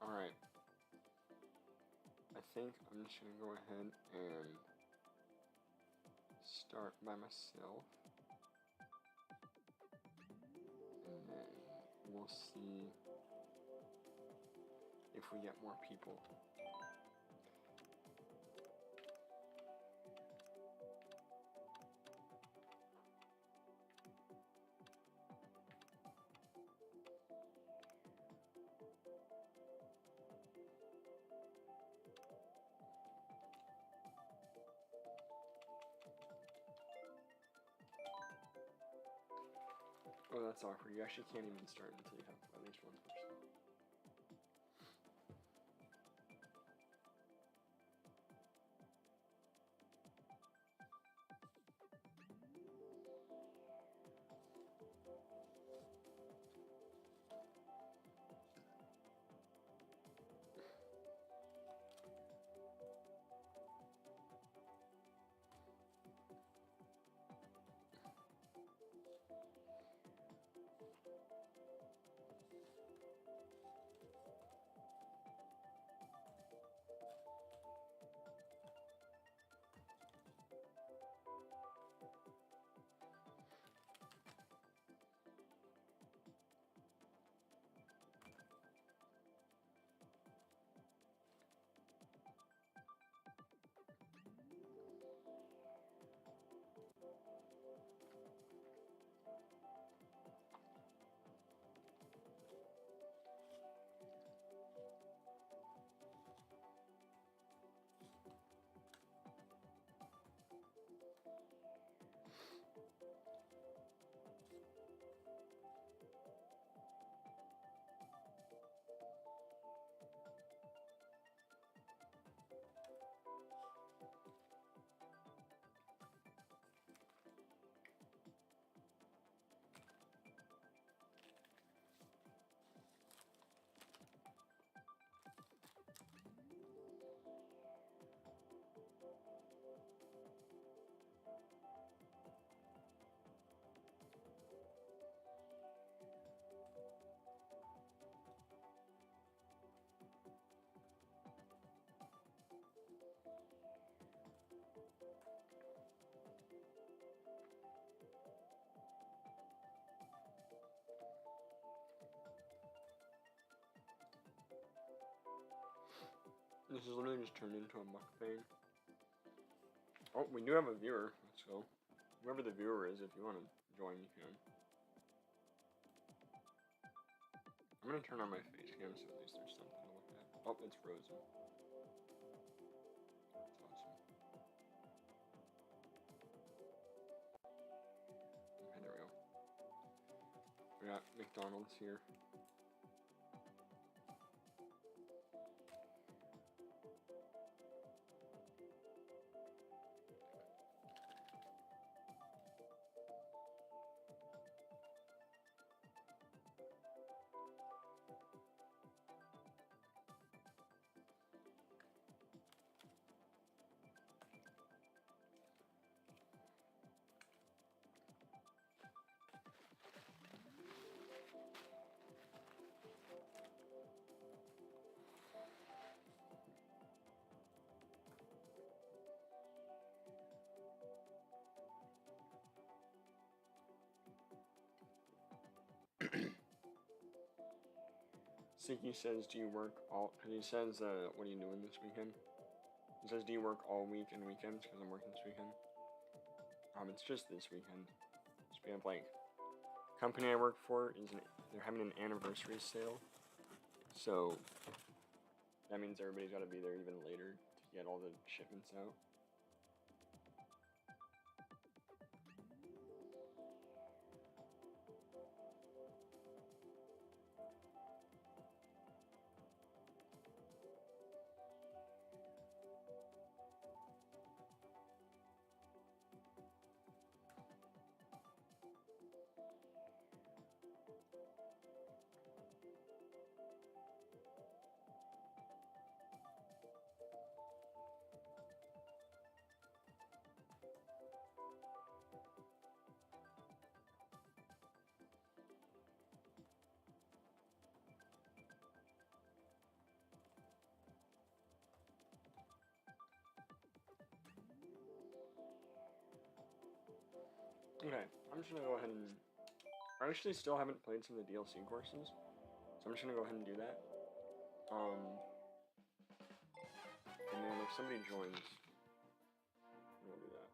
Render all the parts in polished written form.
Alright. I think I'm just gonna go ahead and start by myself. And then we'll see if we get more people. Oh, that's awkward. You actually can't even start until you have at least one person. This is literally just turned into a mukbang. Oh, we do have a viewer. Let's go. Whoever the viewer is, if you want to join, you can. I'm gonna turn on my face cam so at least there's something to look at. Oh, it's frozen. That's awesome. Okay, there we go. We got McDonald's here. Siki says, do you work all, because he says, what are you doing this weekend? He says, do you work all week and weekends, because I'm working this weekend. It's just this weekend. So we have, like, company I work for, they're having an anniversary sale. So, that means everybody's got to be there even later to get all the shipments out. I'm just gonna go ahead and... I actually still haven't played some of the DLC courses, so I'm just gonna go ahead and do that. And then if somebody joins, we'll do that.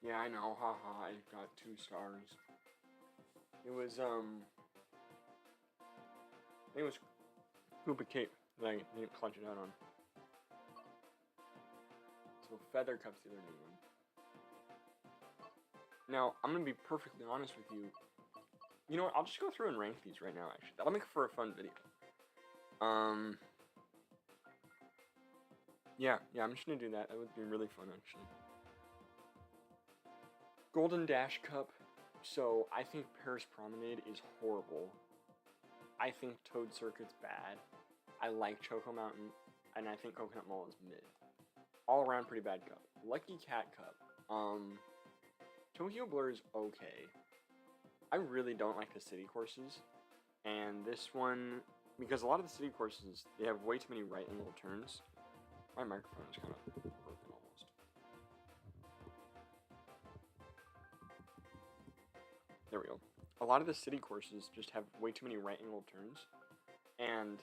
Yeah, I know, haha, I got 2 stars. It was, I think it was Koopa Cape that I didn't clutch it out on. So Feather Cup's the other new one. Now, I'm gonna be perfectly honest with you. You know what, I'll just go through and rank these right now, actually. That'll make for a fun video. Yeah, I'm just gonna do that. That would be really fun, actually. Golden Dash Cup. So, I think Paris Promenade is horrible. I think Toad Circuit's bad. I like Choco Mountain, and I think Coconut Mall is mid. All around pretty bad cup. Lucky Cat Cup. Tokyo Blur is okay. I really don't like the city courses. And this one, because a lot of the city courses, they have way too many right angle turns. My microphone is kind of broken almost. There we go. A lot of the city courses just have way too many right angle turns. And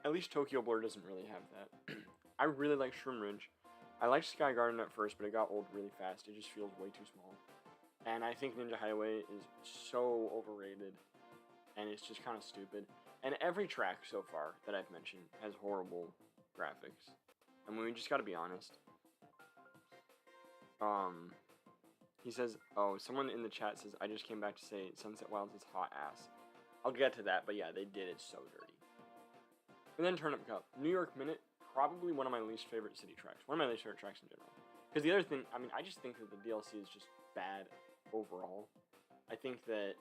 at least Tokyo Blur doesn't really have that. I really like Shroom Ridge. I liked Sky Garden at first, but it got old really fast. It just feels way too small. And I think Ninja Highway is so overrated. And it's just kind of stupid. And every track so far that I've mentioned has horrible graphics. I mean, we just gotta be honest. He says, oh, someone in the chat says, I just came back to say Sunset Wilds is hot ass. I'll get to that, but yeah, they did it so dirty. And then Turnip Cup. New York Minute, probably one of my least favorite city tracks. One of my least favorite tracks in general. Because the other thing, I mean, I just think that the DLC is just bad overall. I think that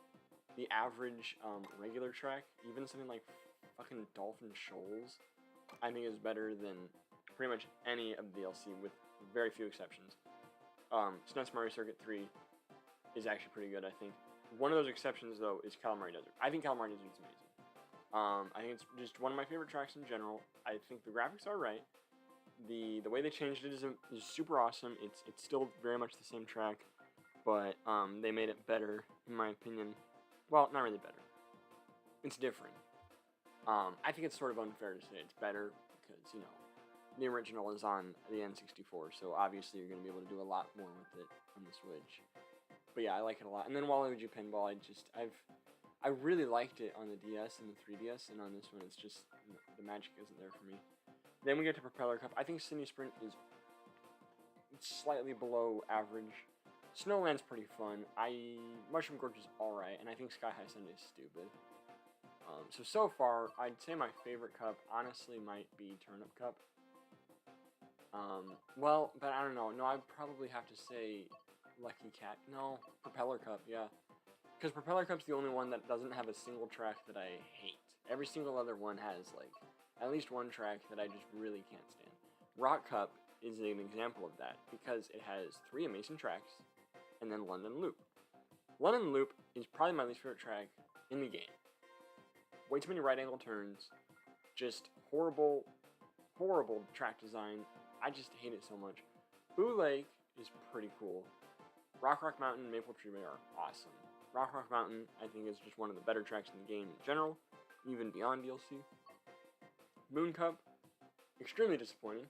the average regular track, even something like fucking Dolphin Shoals, I think is better than pretty much any of the DLC with very few exceptions. SNES Mario Circuit 3 is actually pretty good, I think. One of those exceptions, though, is Calamari Desert. I think Calamari Desert is amazing. I think it's just one of my favorite tracks in general. I think the graphics are right. The way they changed it is super awesome. It's still very much the same track, but they made it better, in my opinion. Well, not really better. It's different. I think it's sort of unfair to say it's better because, you know, the original is on the N64, so obviously you're going to be able to do a lot more with it on the Switch. But yeah, I like it a lot. And then Waluigi Pinball, I really liked it on the DS and the 3DS, and on this one it's just, the magic isn't there for me. Then we get to Propeller Cup. I think Sydney Sprint is slightly below average. Snowland's pretty fun. Mushroom Gorge is alright, and I think Sky High Sundae is stupid. So far, I'd say my favorite cup, honestly, might be Turnip Cup. Well, but I don't know. No, I'd probably have to say Lucky Cat. No, Propeller Cup, yeah. Because Propeller Cup's the only one that doesn't have a single track that I hate. Every single other one has, like, at least one track that I just really can't stand. Rock Cup is an example of that, because it has 3 amazing tracks, and then London Loop. London Loop is probably my least favorite track in the game. Way too many right angle turns, just horrible, horrible track design. I just hate it so much. Boo Lake is pretty cool. Rock Mountain and Maple Tree Bay are awesome. Rock Mountain, I think, is just one of the better tracks in the game in general, even beyond DLC. Moon Cup, extremely disappointing.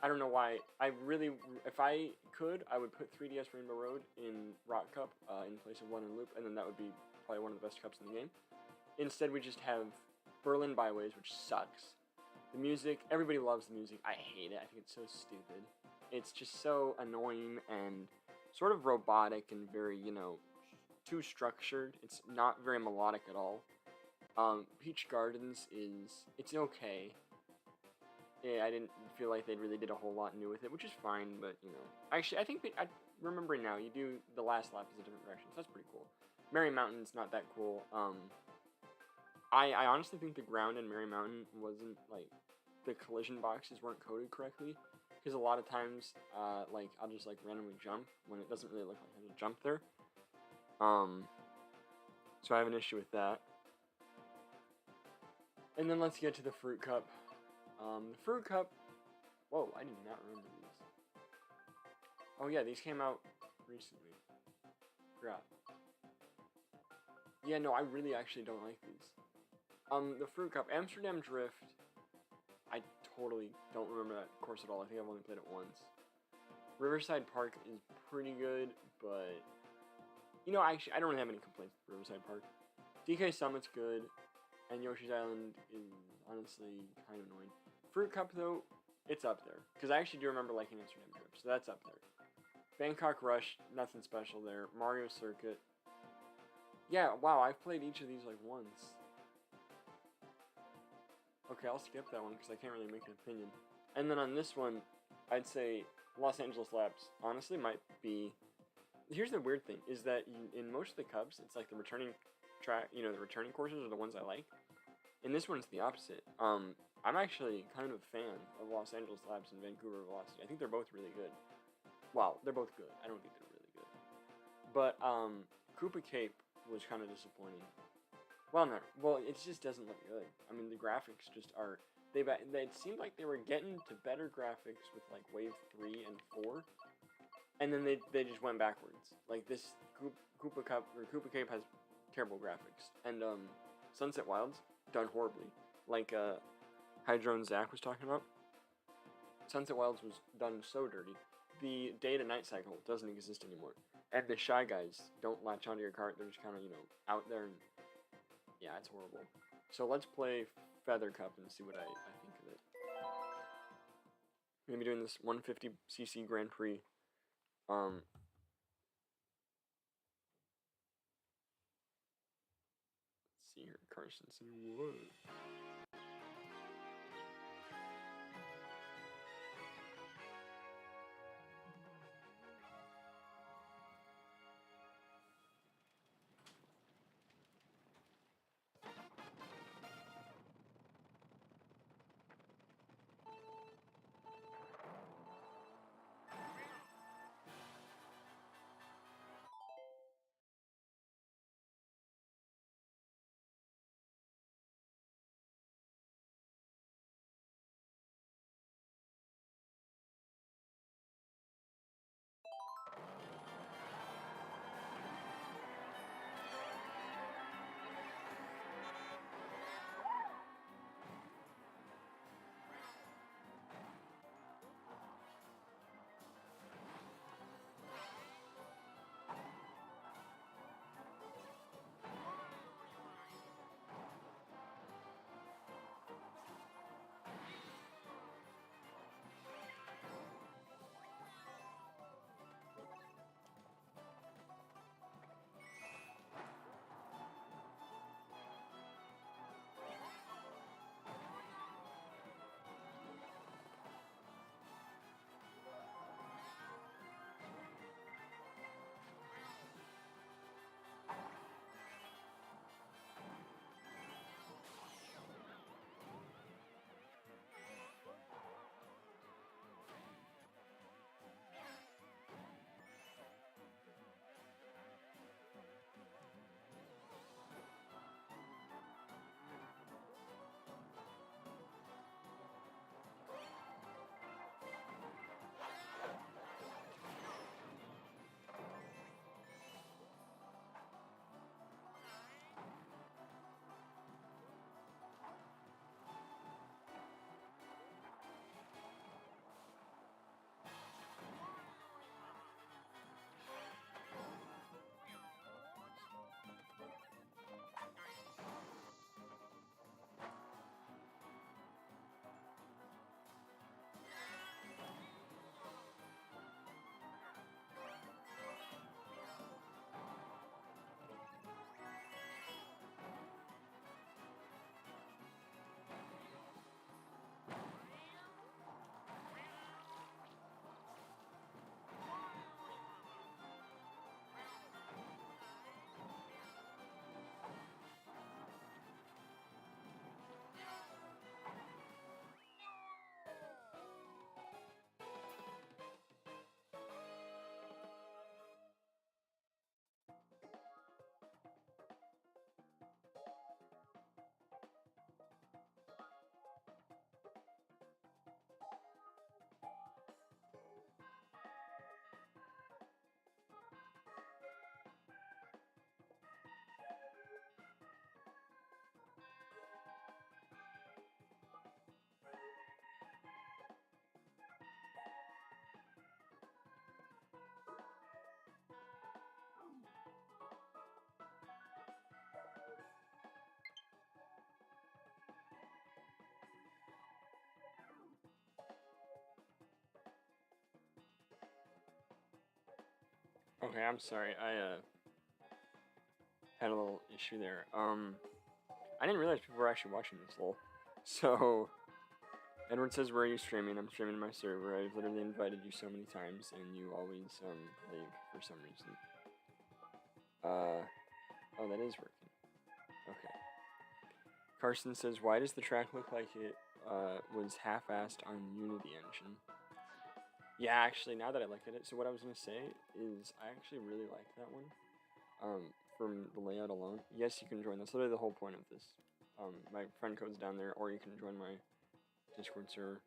I don't know why. If I could, I would put 3DS Rainbow Road in Rock Cup in place of London Loop, and then that would be probably one of the best cups in the game. Instead, we just have Berlin Byways, which sucks. The music, everybody loves the music. I hate it. I think it's so stupid. It's just so annoying and sort of robotic and very, you know, too structured. It's not very melodic at all. Peach Gardens it's okay. Yeah, I didn't feel like they really did a whole lot new with it, which is fine, but, you know. Actually, I think, remembering now, you do the last lap is a different direction, so that's pretty cool. Merry Mountain's not that cool. I honestly think the ground in Merry Mountain wasn't, like, the collision boxes weren't coded correctly, because a lot of times, like I'll just like randomly jump when it doesn't really look like there's a jump there. So I have an issue with that. And then let's get to the fruit cup. The fruit cup. Whoa, I did not remember these. Oh yeah, these came out recently. Forgot. Yeah, no, I really actually don't like these. The fruit cup, Amsterdam Drift. I totally don't remember that course at all. I think I've only played it once. Riverside Park is pretty good, but you know, actually, I don't really have any complaints with Riverside Park. DK Summit's good, and Yoshi's Island is honestly kind of annoying. Fruit Cup though, it's up there because I actually do remember liking Amsterdam Drift, so that's up there. Bangkok Rush, nothing special there. Mario Circuit. Yeah, wow, I've played each of these like once. Okay, I'll skip that one because I can't really make an opinion. And then on this one, I'd say Los Angeles Labs honestly might be. Here's the weird thing: is that in most of the cups, it's like the returning track. You know, the returning courses are the ones I like. In this one, it's the opposite. I'm actually kind of a fan of Los Angeles Labs and Vancouver Velocity. I think they're both really good. Well, they're both good. I don't think they're really good. But Koopa Cape was kind of disappointing. Well, no. Well, it just doesn't look good. I mean, the graphics just are. It seemed like they were getting to better graphics with like Wave 3 and 4, and then they just went backwards. Like this Koopa Cup or Koopa Cape has terrible graphics, and Sunset Wilds done horribly. Like Hydro and Zach was talking about. Sunset Wilds was done so dirty. The day to night cycle doesn't exist anymore, and the Shy Guys don't latch onto your cart. They're just kind of out there and. Yeah, it's horrible. So let's play Feather Cup and see what I think of it. I'm going to be doing this 150cc Grand Prix. Let's see here, Carson. What? Okay, I'm sorry. I had a little issue there. I didn't realize people were actually watching this, lol. So, Edward says, where are you streaming? I'm streaming my server. I've literally invited you so many times, and you always, leave for some reason. Oh, that is working. Okay. Carson says, why does the track look like it, was half-assed on Unity Engine? Yeah, actually, now that I look at it, so what I was going to say is I actually really like that one. From the layout alone. Yes, you can join. That's literally the whole point of this. My friend code's down there, or you can join my Discord server.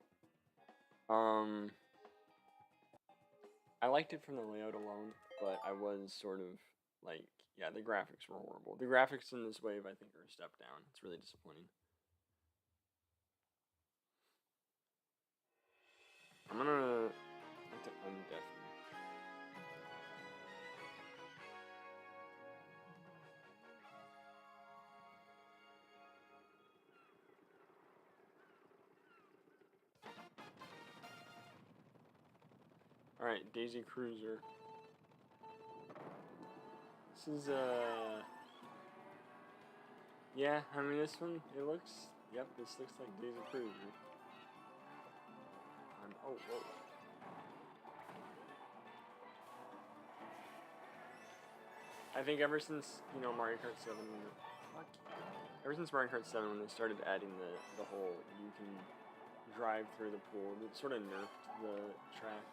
I liked it from the layout alone, but I was sort of like, yeah, the graphics were horrible. The graphics in this wave, I think, are a step down. It's really disappointing. I'm gonna have to undeafen. Alright, Daisy Cruiser. This is, yeah, I mean, this one, it looks, yep, this looks like Daisy Cruiser. Oh, whoa. I think ever since, you know, Mario Kart 7, ever since Mario Kart 7, when they started adding the whole, you can drive through the pool, it sort of nerfed the track.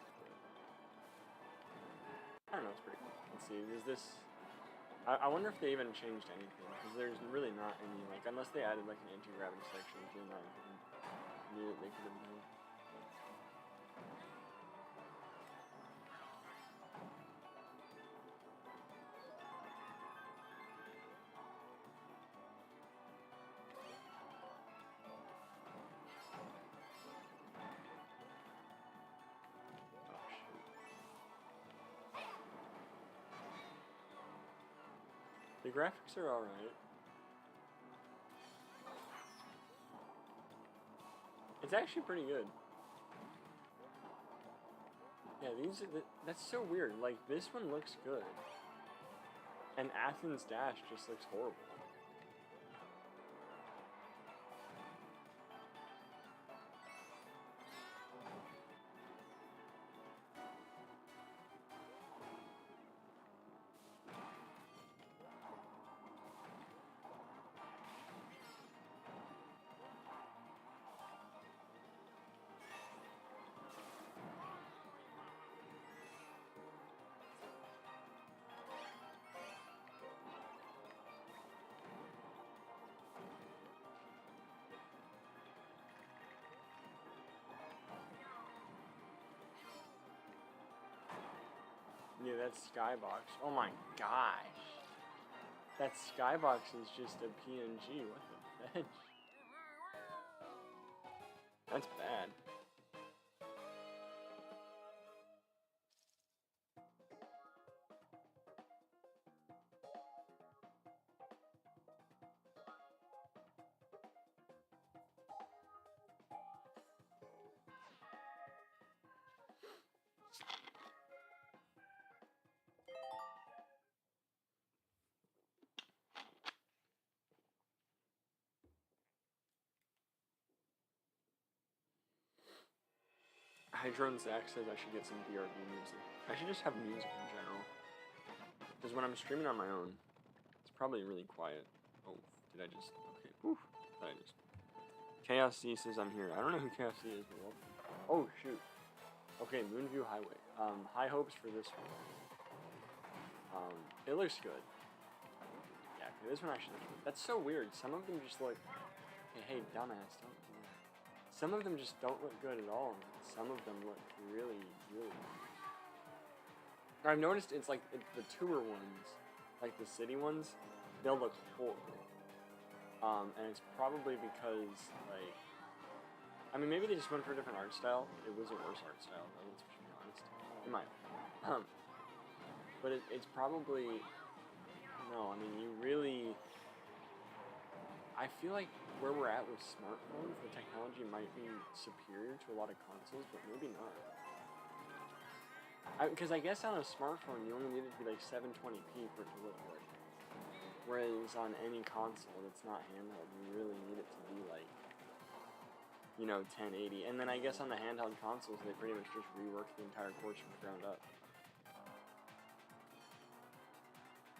I don't know, it's pretty cool. Let's see, is this... I wonder if they even changed anything, because there's really not any, like, unless they added, like, an anti-gravity section, which is not anything new that they could have done. The graphics are alright. It's actually pretty good. Yeah, that's so weird. Like, this one looks good. And Athens Dash just looks horrible. Yeah, that's Skybox. Oh my gosh. That Skybox is just a PNG. What the fetch? That's bad. Hydron Zach says I should get some DRB music. I should just have music in general. Because when I'm streaming on my own, it's probably really quiet. Oh, did I just... Okay, whew. Did I just... Chaos C says I'm here. I don't know who Chaos C is, but welcome. Oh, shoot. Okay, Moonview Highway. High hopes for this one. It looks good. Yeah, okay, this one actually looks good. That's so weird. Some of them just look... Hey, dumbass, don't... Some of them just don't look good at all. Some of them look really, really good. I've noticed it's like the tour ones, like the city ones, they'll look horrible. And it's probably because, like, I mean, maybe they just went for a different art style. It was a worse art style, though, let's be honest. In my opinion. But it's probably, no, I mean, you really, I feel like where we're at with smartphones, the technology might be superior to a lot of consoles, but maybe not. Because I guess on a smartphone you only need it to be like 720p for it to look good. Whereas on any console that's not handheld, you really need it to be like, you know, 1080. And then I guess on the handheld consoles, they pretty much just rework the entire course from the ground up.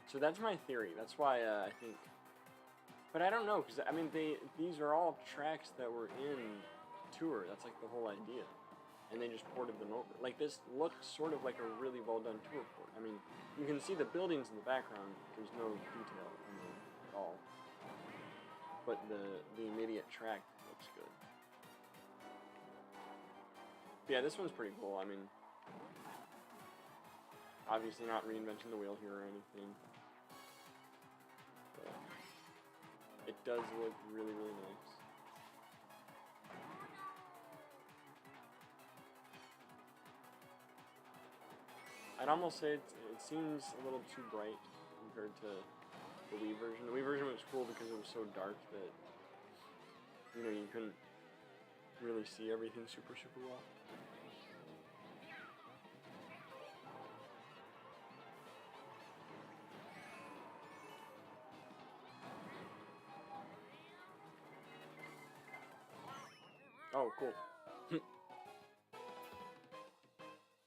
So that's my theory. That's why I think. But I don't know, because I mean, these are all tracks that were in Tour. That's like the whole idea. And they just ported them over. Like, this looks sort of like a really well done Tour port. I mean, you can see the buildings in the background. There's no detail in them at all. But the immediate track looks good. But yeah, this one's pretty cool. I mean, obviously not reinventing the wheel here or anything. But it does look really, really nice. I'd almost say it seems a little too bright compared to the Wii version. The Wii version was cool because it was so dark that, you know, you couldn't really see everything super, super well. Oh, cool.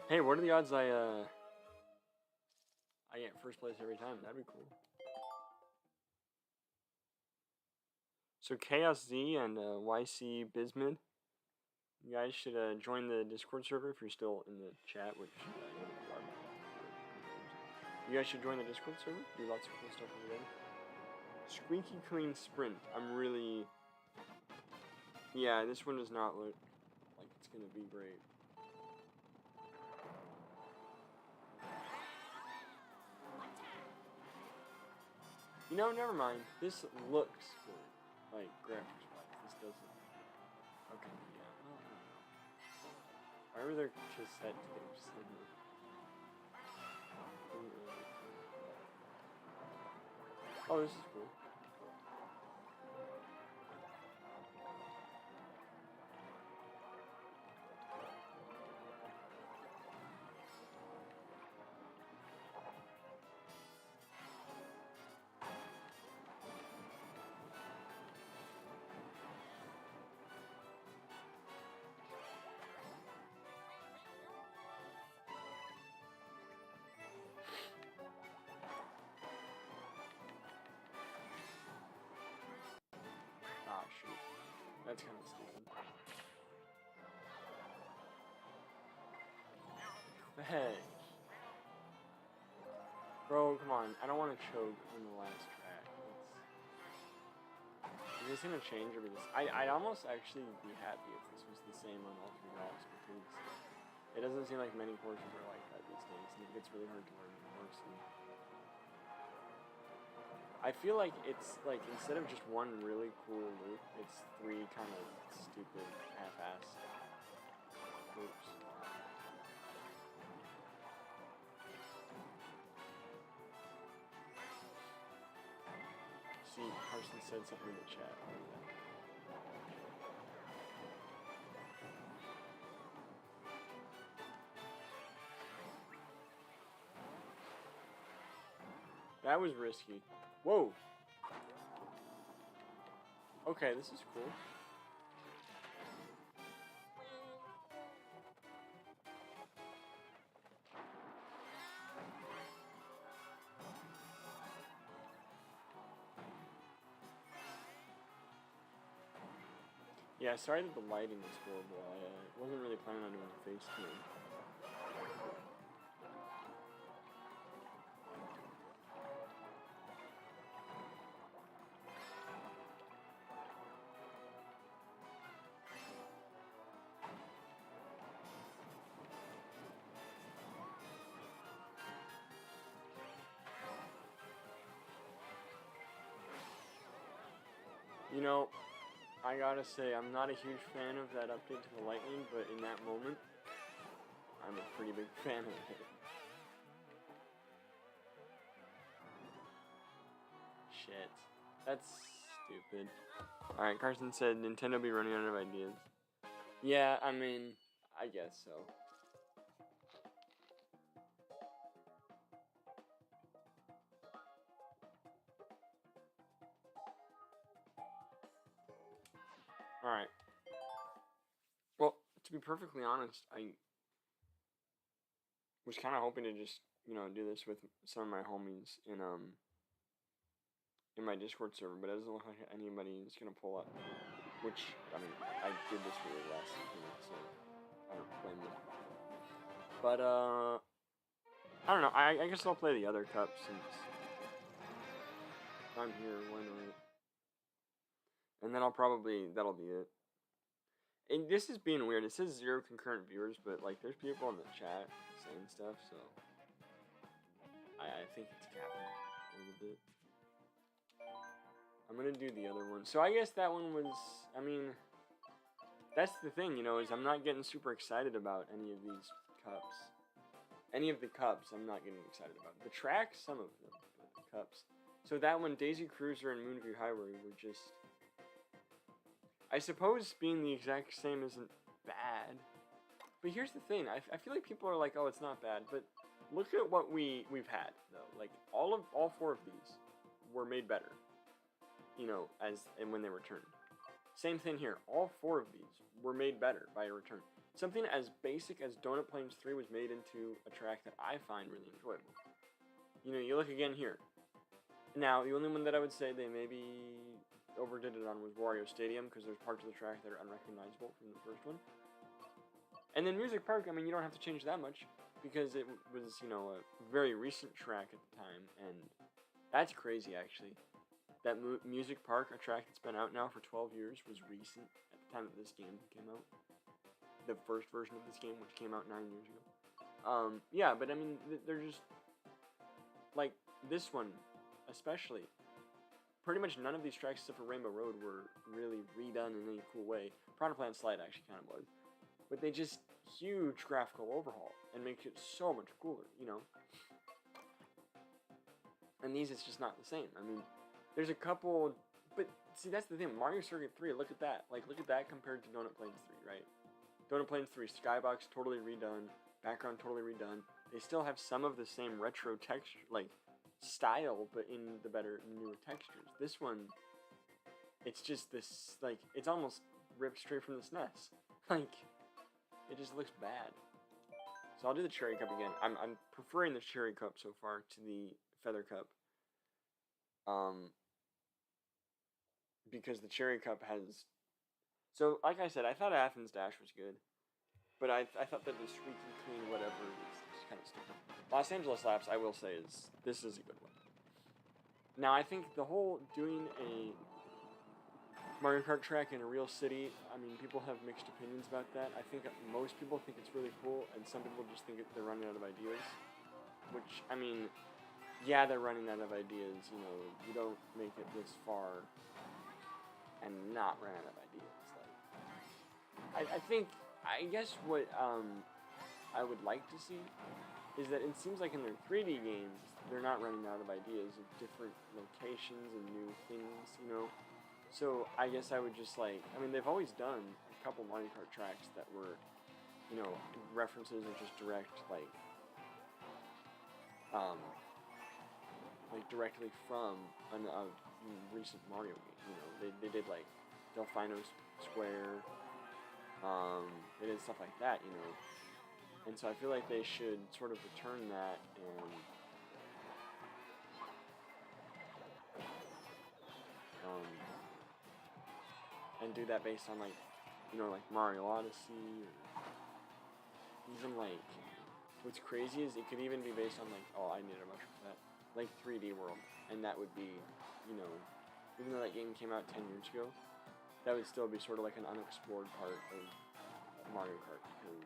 Hey, what are the odds I get first place every time? That'd be cool. So Chaos Z and YC Bismid, you guys should join the Discord server if you're still in the chat, which you are. You guys should join the Discord server. Do lots of cool stuff over there. Squeaky Clean Sprint. I'm really... Yeah, this one does not look like it's gonna be great. You know, never mind. This looks good. Like, graphics wise. This doesn't. Okay, yeah. Well, I don't know. Why were there cassette tapes in here? Oh, this is cool. Ah, shoot. That's kind of stupid. Hey. Bro, come on. I don't want to choke on the last track. Is this gonna change or be this? I'd almost actually be happy if this was the same on all three routes, because it doesn't seem like many courses are like that these days, and it gets really hard to learn the course. I feel like it's like, instead of just one really cool loop, it's three kind of stupid, half-assed loops. See, Carson said something in the chat. That was risky. Whoa! Okay, this is cool. Yeah, sorry that the lighting is horrible. I wasn't really planning on doing a face cam. You know, I gotta say, I'm not a huge fan of that update to the Lightning, but in that moment, I'm a pretty big fan of it. Shit. That's stupid. Alright, Carson said Nintendo be running out of ideas. Yeah, I mean, I guess so. Alright. Well, to be perfectly honest, I was kind of hoping to just, do this with some of my homies in my Discord server, but it doesn't look like anybody is going to pull up. Which, I mean, I did this really last minute, so I don't blame them. But, I don't know. I guess I'll play the other cup since I'm here. Why not? And then that'll be it. And this is being weird. It says 0 concurrent viewers, but, like, there's people in the chat saying stuff, so I think it's capping a little bit. I'm gonna do the other one. So I guess that one was, I mean, that's the thing, is I'm not getting super excited about any of these cups. Any of the cups, I'm not getting excited about. The tracks, some of them, but the cups. So that one, Daisy Cruiser and Moonview Highway were just, I suppose being the exact same isn't bad. But here's the thing, I feel like people are like, oh, it's not bad, but look at what we've had, though. Like, all 4 of these were made better. And when they returned. Same thing here. All 4 of these were made better by a return. Something as basic as Donut Plains 3 was made into a track that I find really enjoyable. You look again here. Now, the only one that I would say they maybe overdid it on was Wario Stadium, because there's parts of the track that are unrecognizable from the first one. And then Music Park, I mean, you don't have to change that much, because it was, a very recent track at the time, and that's crazy, actually. That Music Park, a track that's been out now for 12 years, was recent at the time that this game came out. The first version of this game, which came out 9 years ago. Yeah, but I mean, they're just, like, this one, especially. Pretty much none of these tracks except for Rainbow Road were really redone in any cool way. Piranha Plant Slide actually kind of was. But they just, huge graphical overhaul, and make it so much cooler, And these, it's just not the same. I mean, there's a couple, but see, that's the thing. Mario Circuit 3, look at that. Like, look at that compared to Donut Plains 3, right? Donut Plains 3, skybox totally redone, background totally redone. They still have some of the same retro texture, like, style, but in the better, newer textures. This one, it's just this, like, it's almost ripped straight from the SNES. Like, it just looks bad. So I'll do the Cherry Cup again. I'm preferring the Cherry Cup so far to the Feather Cup. Because the Cherry Cup has... So, like I said, I thought Athens Dash was good. But I thought that the squeaky clean whatever is kind of stupid. Los Angeles Laps, I will say, this is a good one. Now, I think the whole doing a Mario Kart track in a real city, I mean, people have mixed opinions about that. I think most people think it's really cool, and some people just think they're running out of ideas. Which, I mean, yeah, they're running out of ideas, you don't make it this far and not run out of ideas. Like, I guess what I would like to see is that it seems like in their 3D games, they're not running out of ideas of different locations and new things, So I guess I would just like, I mean, they've always done a couple Mario Kart tracks that were, references or just direct, like directly from a recent Mario game. They did like Delfino's Square. They did stuff like that, and so I feel like they should sort of return that and do that based on like Mario Odyssey, or even like what's crazy is it could even be based on like, oh, I need a mushroom for that, like 3D World, and that would be, even though that game came out 10 years ago, that would still be sort of like an unexplored part of Mario Kart, because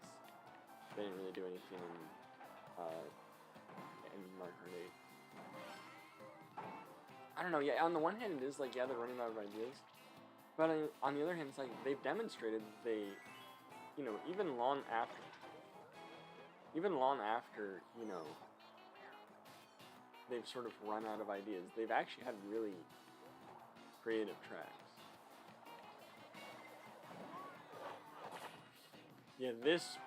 they didn't really do anything in Mario Kart 8. I don't know, yeah, on the one hand it is like, yeah, they're running out of ideas, but on the other hand, it's like, they've demonstrated they, even long after, they've sort of run out of ideas, they've actually had really creative tracks. Yeah, this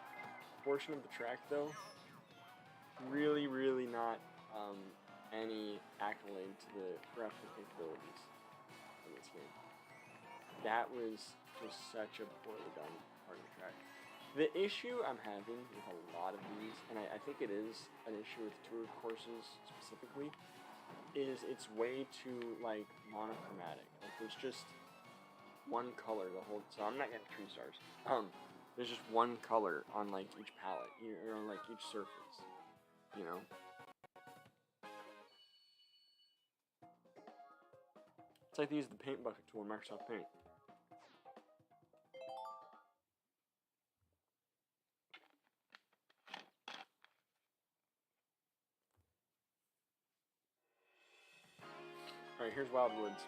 portion of the track, though, really, really not any accolade to the graphical capabilities of this game. That was just such a poorly done part of the track. The issue I'm having with a lot of these, and I think it is an issue with tour courses specifically, is it's way too, like, monochromatic. Like, there's just one color the whole, so I'm not getting 3 stars. There's just one color on, like, each palette, or on, like, each surface, you know? It's like they use the paint bucket tool in Microsoft Paint. Alright, here's Wildwoods.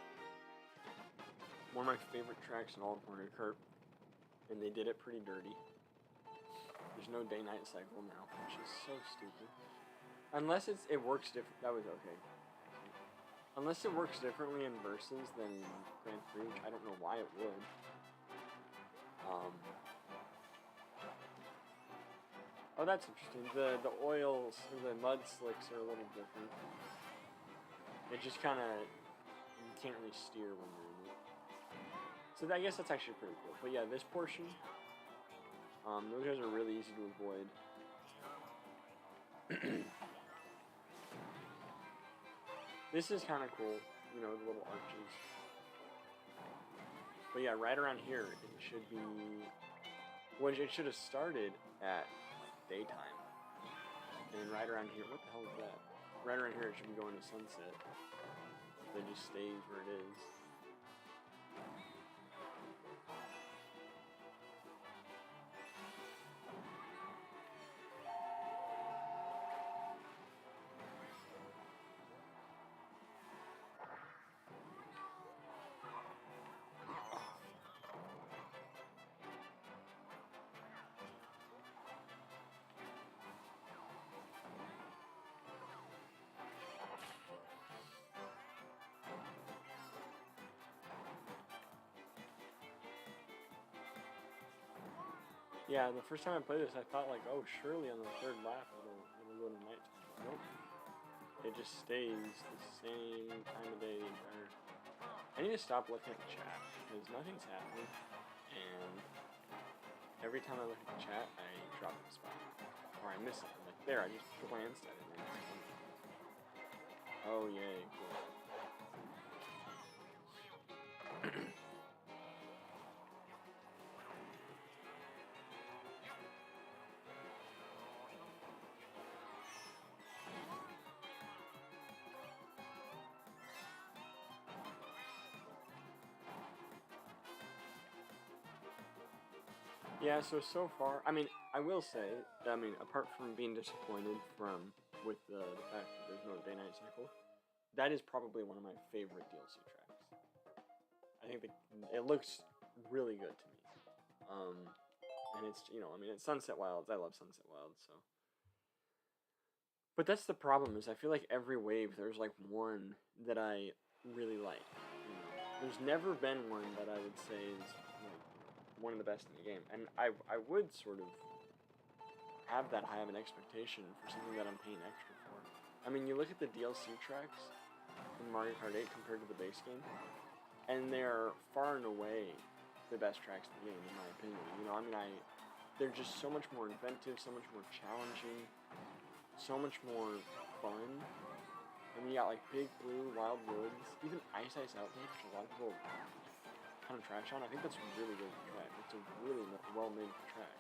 One of my favorite tracks in all of Mario Kart. And they did it pretty dirty. There's no day-night cycle now, which is so stupid. Unless it works different. That was okay. Unless it works differently in Versus than Grand Prix, which I don't know why it would. Oh, that's interesting. The oils, or the mud slicks are a little different. It just kind of, you can't really steer when you're in it. So I guess that's actually pretty cool. But yeah, this portion, those guys are really easy to avoid. This is kind of cool, you know, the little arches. But yeah, right around here, it should be, well, it should have started at daytime. And then right around here, what the hell is that? Right around here, it should be going to sunset. It just stays where it is. Yeah, the first time I played this, I thought like, oh, surely on the 3rd lap it'll go to nighttime. Nope. It just stays the same time of day the entire. I need to stop looking at the chat because nothing's happening, and every time I look at the chat, I drop the spot or I miss it. I'm like, there, I just glanced at it. And it's funny. Oh yay! Cool. Yeah, so far, I mean, I will say, I mean, apart from being disappointed with the fact that there's no day-night cycle, that is probably one of my favorite DLC tracks. I think it looks really good to me. And it's, you know, I mean, it's Sunset Wilds. I love Sunset Wilds, so. But that's the problem, is I feel like every wave there's like one that I really like. You know? There's never been one that I would say is like one of the best in the game. And I would sort of have that high of an expectation for something that I'm paying extra for. I mean, you look at the DLC tracks in Mario Kart 8 compared to the base game, and they're far and away the best tracks in the game, in my opinion. You know, I mean, they're just so much more inventive, so much more challenging, so much more fun. I mean, you got like Big Blue, Wild Woods, even Ice Outbreak, which a lot of people kind of trash on. I think that's a really good track. It's a really well-made track.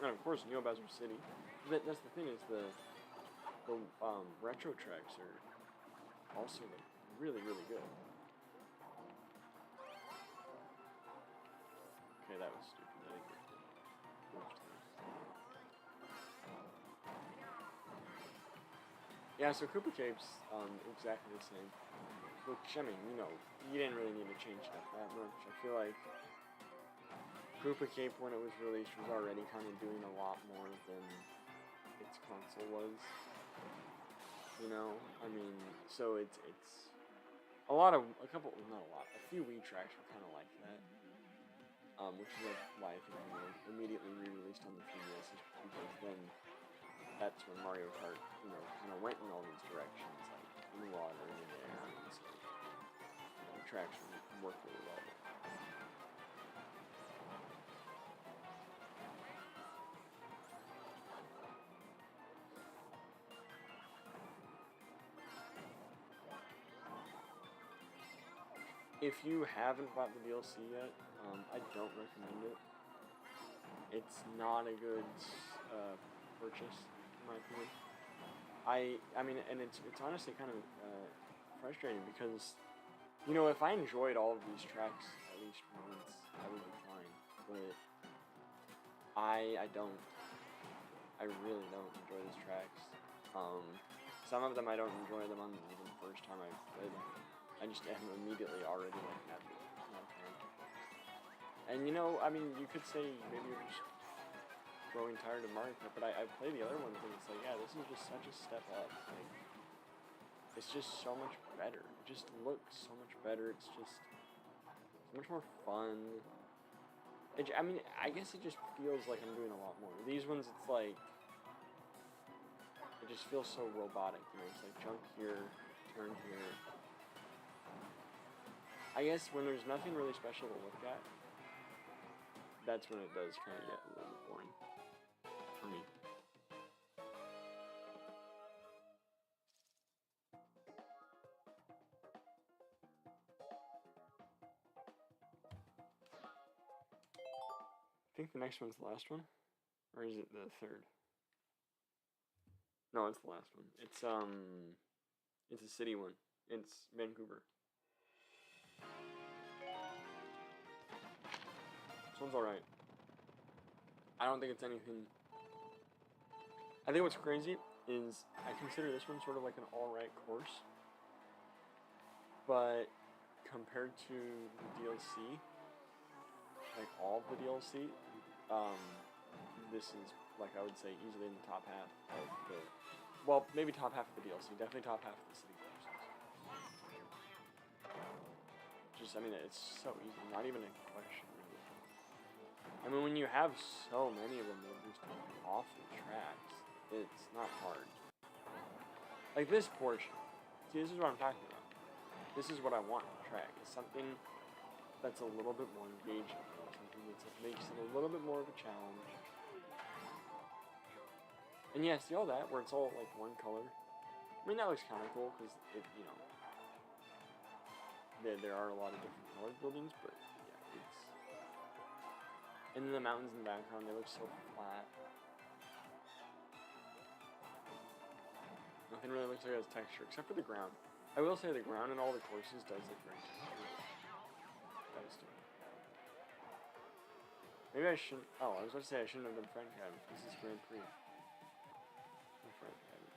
And of course, Neo Bowser City. That's the thing, is the retro tracks are also like really, really good. Okay, that was stupid. I didn't get it. Yeah, so Koopa Cape's exactly the same. Which, I mean, you know, you didn't really need to change stuff that much. I feel like Koopa Cape, when it was released, was already kind of doing a lot more than its console was. You know, I mean, so it's a few Wii tracks were kind of like that. Which is like why I think they were immediately re-released on the 3DS, because then that's when Mario Kart, you know, kind of went in all these directions, like in the water and in the air, and so, you know, the tracks work really well there. if you haven't bought the DLC yet, I don't recommend it. It's not a good purchase, in my opinion. I mean, and it's honestly kind of frustrating because, you know, if I enjoyed all of these tracks at least once, I would be fine. But I don't. I really don't enjoy these tracks. Some of them I don't enjoy them on even the first time I play them. I just am immediately already like not a fan. And you know, I mean, you could say maybe you're just growing tired of Mario Kart, but I play the other ones and it's like, yeah, this is just such a step up. Like, it's just so much better. It just looks so much better. It's just so much more fun. I mean, I guess it just feels like I'm doing a lot more. These ones, it's like, it just feels so robotic, you know, it's like jump here, turn here. I guess when there's nothing really special to look at, that's when it does kind of get a little bit boring for me. I think the next one's the last one, or is it the third? No, it's the last one. It's a city one. It's Vancouver. This one's alright. I don't think it's anything. I think what's crazy is I consider this one sort of like an alright course, but compared to the DLC, like all of the DLC, this is, like, I would say easily in the top half of the, well, maybe top half of the DLC, definitely top half of the city courses. Just, I mean, it's so easy, not even a question, really. I mean, when you have so many of them that are just awful tracks, it's not hard. Like this portion, see, this is what I'm talking about. This is what I want in a track, is something that's a little bit more engaging, something that makes it a little bit more of a challenge. And yeah, see all that, where it's all like one color? I mean, that looks kind of cool, because it, you know, there are a lot of different colored buildings, but yeah, it's... And then the mountains in the background, they look so flat. Nothing really looks like it has texture, except for the ground. I will say the ground in all the courses does look very textured. That is too. Maybe I shouldn't... Oh, I was about to say I shouldn't have done Friend Cabins. This is Grand Prix. Friend Cabins.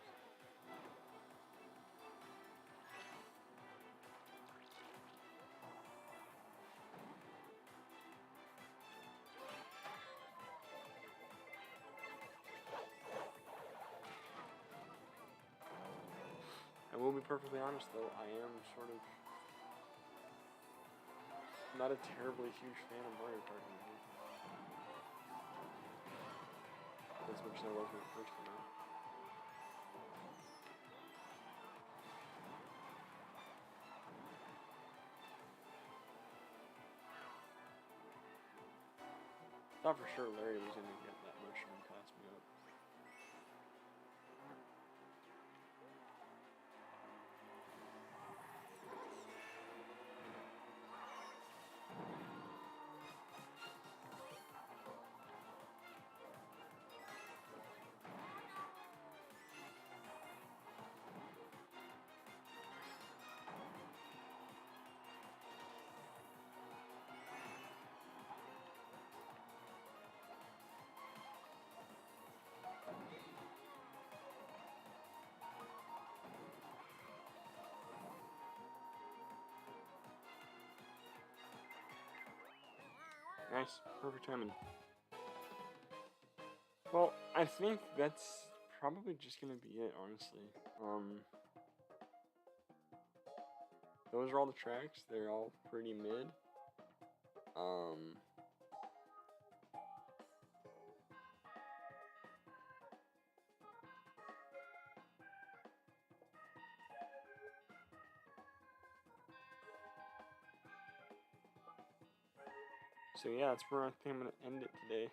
I will be perfectly honest, though, I am sort of not a terribly huge fan of Mario Kart anymore. As much as I was when it first came out. Thought for sure Larry was going to get that mushroom and pass me up. Nice, perfect timing. Well, I think that's probably just gonna be it, honestly. Those are all the tracks. They're all pretty mid. So yeah, that's where I think I'm gonna end it today.